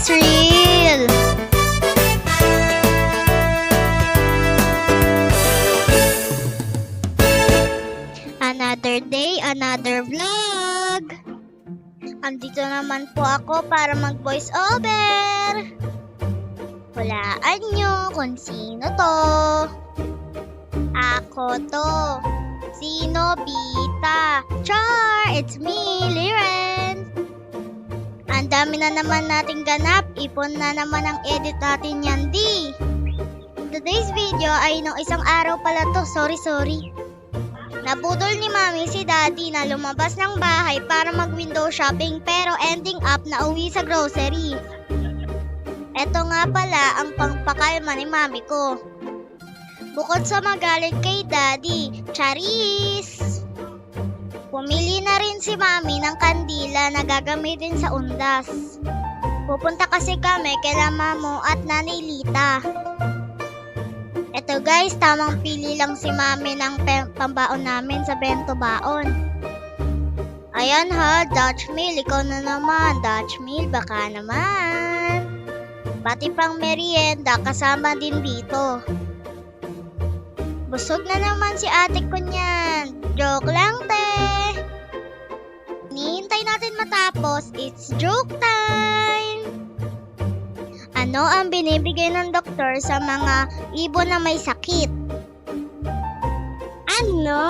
is real! Another day, another vlog! Andito naman po ako para mag-voice over. Hulaan nyo kung sino to. Ako to. Si Nobita. Char! It's me, Liren. Ang dami na naman nating ganap. Ipon na naman ang edit natin yan, di. Today's video ay nung isang araw pala to. Sorry. Nabudol ni Mami si Daddy na lumabas ng bahay para mag-window shopping pero ending up na uwi sa grocery. Eto nga pala ang pangpakalma ni Mami ko. Bukod sa magalit kay Daddy, Charis! Pumili na rin si Mami ng kandila na gagamitin sa undas. Pupunta kasi kami kay Mamo at Nanay Lita. Eto guys, tamang pili lang si Mami ng pambaon namin sa bento baon. Ayan ha, Dutch meal, ikaw na naman. Dutch meal, baka naman. Pati pang merienda, kasama din dito. Busog na naman si ate ko niyan. Joke lang, te. Hinihintay natin matapos, it's joke time. Ano ang binibigay ng doktor sa mga ibon na may sakit? Ano?